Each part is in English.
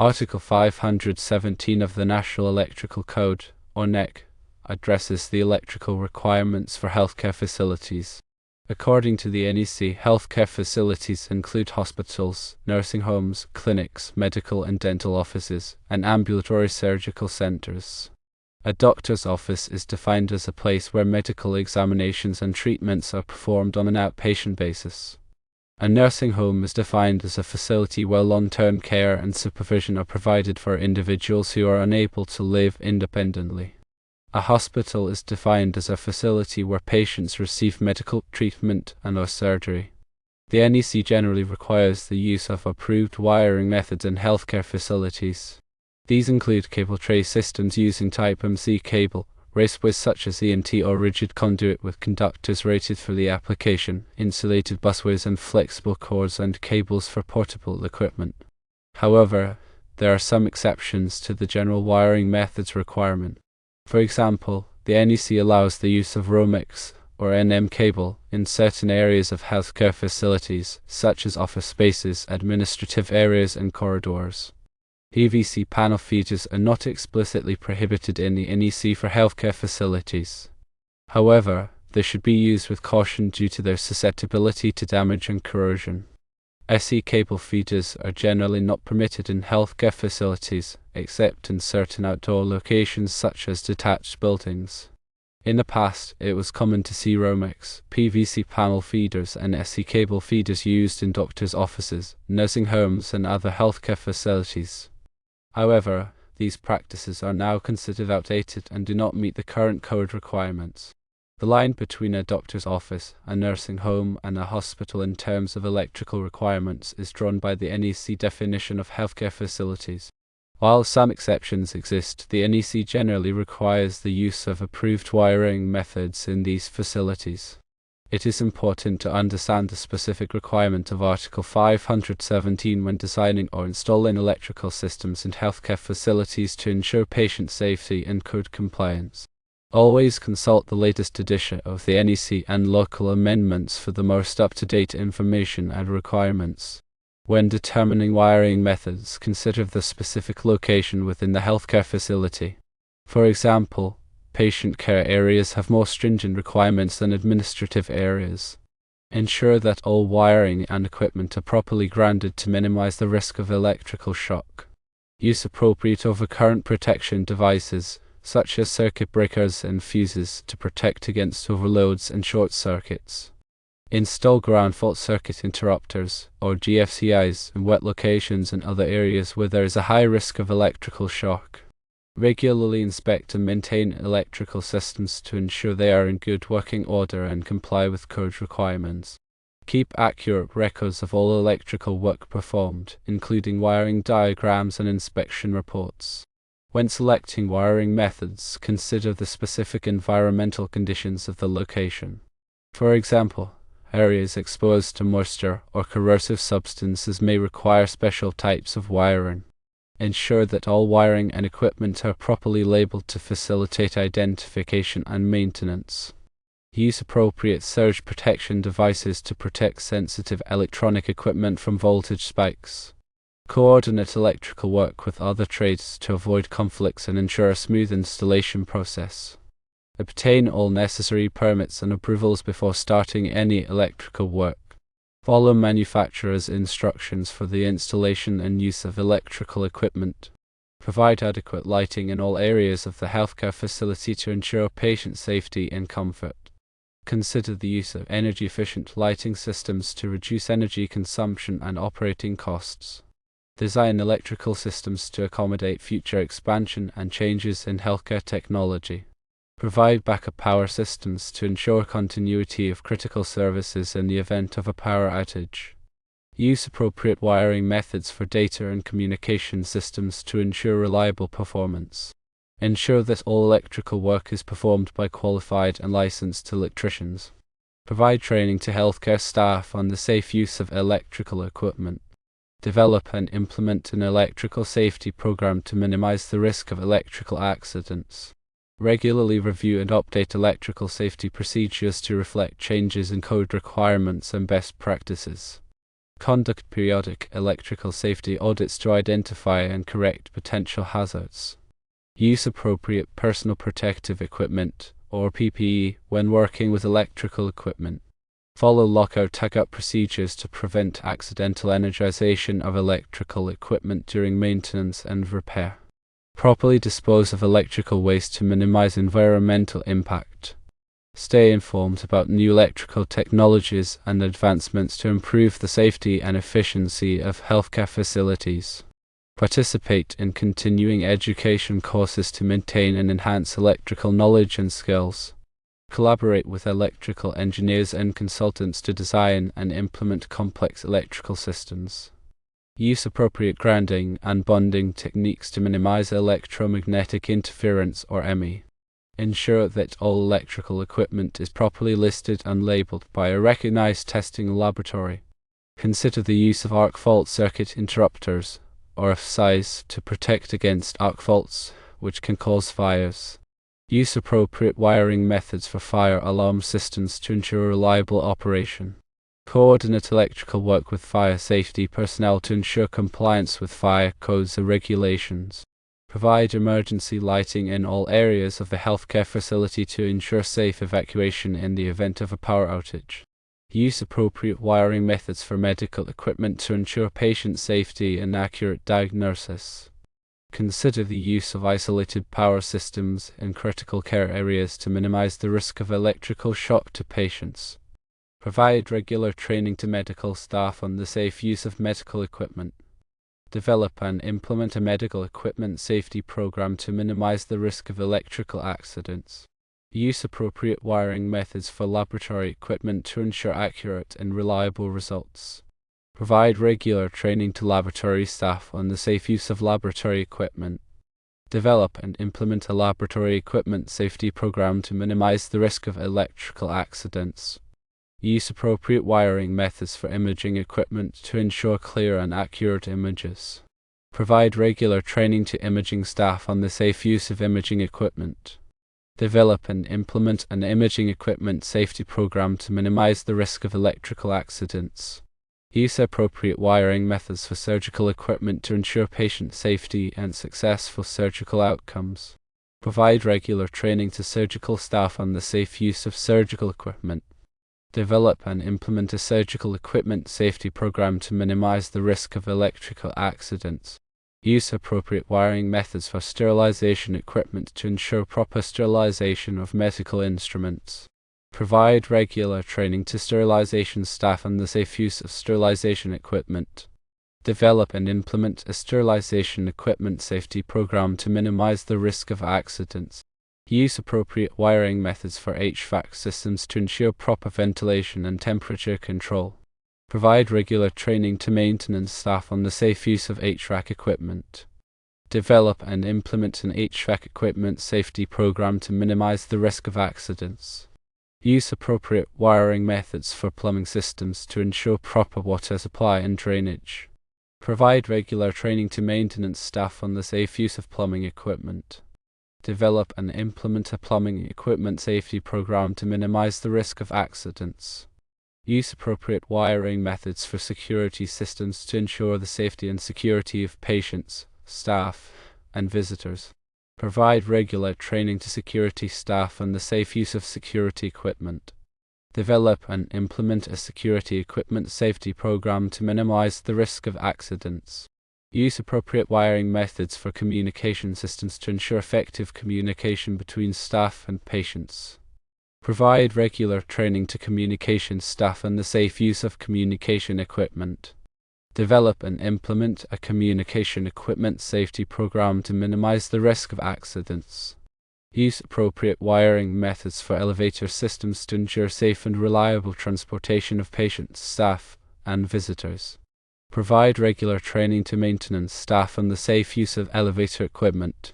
Article 517 of the National Electrical Code, or NEC, addresses the electrical requirements for healthcare facilities. According to the NEC, healthcare facilities include hospitals, nursing homes, clinics, medical and dental offices, and ambulatory surgical centers. A doctor's office is defined as a place where medical examinations and treatments are performed on an outpatient basis. A nursing home is defined as a facility where long-term care and supervision are provided for individuals who are unable to live independently. A hospital is defined as a facility where patients receive medical treatment and/or surgery. The NEC generally requires the use of approved wiring methods in healthcare facilities. These include cable tray systems using Type MC cable, raceways such as EMT or rigid conduit with conductors rated for the application, insulated busways and flexible cords and cables for portable equipment. However, there are some exceptions to the general wiring methods requirement. For example, the NEC allows the use of Romex or NM cable in certain areas of healthcare facilities, such as office spaces, administrative areas and corridors. PVC panel feeders are not explicitly prohibited in the NEC for healthcare facilities. However, they should be used with caution due to their susceptibility to damage and corrosion. SE cable feeders are generally not permitted in healthcare facilities, except in certain outdoor locations such as detached buildings. In the past, it was common to see Romex, PVC panel feeders and SE cable feeders used in doctors' offices, nursing homes and other healthcare facilities. However, these practices are now considered outdated and do not meet the current code requirements. The line between a doctor's office, a nursing home, and a hospital in terms of electrical requirements is drawn by the NEC definition of healthcare facilities. While some exceptions exist, the NEC generally requires the use of approved wiring methods in these facilities. It is important to understand the specific requirement of Article 517 when designing or installing electrical systems in healthcare facilities to ensure patient safety and code compliance. Always consult the latest edition of the NEC and local amendments for the most up-to-date information and requirements. When determining wiring methods, consider the specific location within the healthcare facility. For example, patient care areas have more stringent requirements than administrative areas. Ensure that all wiring and equipment are properly grounded to minimize the risk of electrical shock. Use appropriate overcurrent protection devices, such as circuit breakers and fuses, to protect against overloads and short circuits. Install ground fault circuit interrupters, or GFCIs, in wet locations and other areas where there is a high risk of electrical shock. Regularly inspect and maintain electrical systems to ensure they are in good working order and comply with code requirements. Keep accurate records of all electrical work performed, including wiring diagrams and inspection reports. When selecting wiring methods, consider the specific environmental conditions of the location. For example, areas exposed to moisture or corrosive substances may require special types of wiring. Ensure that all wiring and equipment are properly labeled to facilitate identification and maintenance. Use appropriate surge protection devices to protect sensitive electronic equipment from voltage spikes. Coordinate electrical work with other trades to avoid conflicts and ensure a smooth installation process. Obtain all necessary permits and approvals before starting any electrical work. Follow manufacturer's instructions for the installation and use of electrical equipment. Provide adequate lighting in all areas of the healthcare facility to ensure patient safety and comfort. Consider the use of energy-efficient lighting systems to reduce energy consumption and operating costs. Design electrical systems to accommodate future expansion and changes in healthcare technology. Provide backup power systems to ensure continuity of critical services in the event of a power outage. Use appropriate wiring methods for data and communication systems to ensure reliable performance. Ensure that all electrical work is performed by qualified and licensed electricians. Provide training to healthcare staff on the safe use of electrical equipment. Develop and implement an electrical safety program to minimize the risk of electrical accidents. Regularly review and update electrical safety procedures to reflect changes in code requirements and best practices. Conduct periodic electrical safety audits to identify and correct potential hazards. Use appropriate personal protective equipment, or PPE, when working with electrical equipment. Follow lockout-tagout procedures to prevent accidental energization of electrical equipment during maintenance and repair. Properly dispose of electrical waste to minimize environmental impact. Stay informed about new electrical technologies and advancements to improve the safety and efficiency of healthcare facilities. Participate in continuing education courses to maintain and enhance electrical knowledge and skills. Collaborate with electrical engineers and consultants to design and implement complex electrical systems. Use appropriate grounding and bonding techniques to minimize electromagnetic interference, or ME. Ensure that all electrical equipment is properly listed and labeled by a recognized testing laboratory. Consider the use of arc fault circuit interrupters, or RFCs, to protect against arc faults, which can cause fires. Use appropriate wiring methods for fire alarm systems to ensure reliable operation. Coordinate electrical work with fire safety personnel to ensure compliance with fire codes and regulations. Provide emergency lighting in all areas of the healthcare facility to ensure safe evacuation in the event of a power outage. Use appropriate wiring methods for medical equipment to ensure patient safety and accurate diagnosis. Consider the use of isolated power systems in critical care areas to minimize the risk of electrical shock to patients. Provide regular training to medical staff on the safe use of medical equipment. Develop and implement a medical equipment safety program to minimize the risk of electrical accidents. Use appropriate wiring methods for laboratory equipment to ensure accurate and reliable results. Provide regular training to laboratory staff on the safe use of laboratory equipment. Develop and implement a laboratory equipment safety program to minimize the risk of electrical accidents. Use appropriate wiring methods for imaging equipment to ensure clear and accurate images. Provide regular training to imaging staff on the safe use of imaging equipment. Develop and implement an imaging equipment safety program to minimize the risk of electrical accidents. Use appropriate wiring methods for surgical equipment to ensure patient safety and successful surgical outcomes. Provide regular training to surgical staff on the safe use of surgical equipment. Develop and implement a surgical equipment safety program to minimize the risk of electrical accidents. Use appropriate wiring methods for sterilization equipment to ensure proper sterilization of medical instruments. Provide regular training to sterilization staff on the safe use of sterilization equipment. Develop and implement a sterilization equipment safety program to minimize the risk of accidents. Use appropriate wiring methods for HVAC systems to ensure proper ventilation and temperature control. Provide regular training to maintenance staff on the safe use of HVAC equipment. Develop and implement an HVAC equipment safety program to minimize the risk of accidents. Use appropriate wiring methods for plumbing systems to ensure proper water supply and drainage. Provide regular training to maintenance staff on the safe use of plumbing equipment. Develop and implement a plumbing equipment safety program to minimize the risk of accidents. Use appropriate wiring methods for security systems to ensure the safety and security of patients, staff, and visitors. Provide regular training to security staff on the safe use of security equipment. Develop and implement a security equipment safety program to minimize the risk of accidents. Use appropriate wiring methods for communication systems to ensure effective communication between staff and patients. Provide regular training to communication staff on the safe use of communication equipment. Develop and implement a communication equipment safety program to minimize the risk of accidents. Use appropriate wiring methods for elevator systems to ensure safe and reliable transportation of patients, staff, and visitors. Provide regular training to maintenance staff on the safe use of elevator equipment.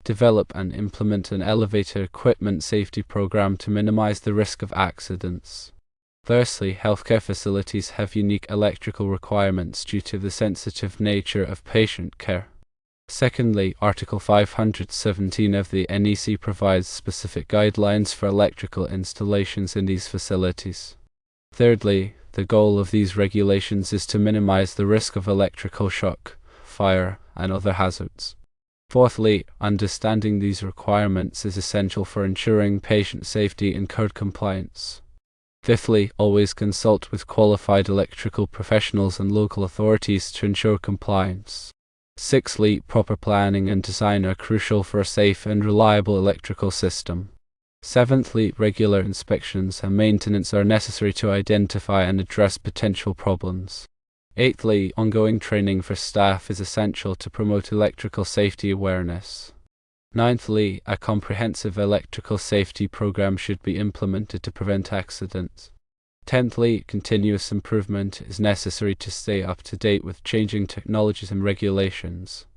Develop and implement an elevator equipment safety program to minimize the risk of accidents. Firstly, healthcare facilities have unique electrical requirements due to the sensitive nature of patient care. Secondly, Article 517 of the NEC provides specific guidelines for electrical installations in these facilities. Thirdly, The goal of these regulations is to minimize the risk of electrical shock, fire, and other hazards. Fourthly, understanding these requirements is essential for ensuring patient safety and code compliance. Fifthly, always consult with qualified electrical professionals and local authorities to ensure compliance. Sixthly, proper planning and design are crucial for a safe and reliable electrical system. Seventhly, regular inspections and maintenance are necessary to identify and address potential problems. Eighthly, ongoing training for staff is essential to promote electrical safety awareness. Ninthly, a comprehensive electrical safety program should be implemented to prevent accidents. Tenthly, continuous improvement is necessary to stay up to date with changing technologies and regulations.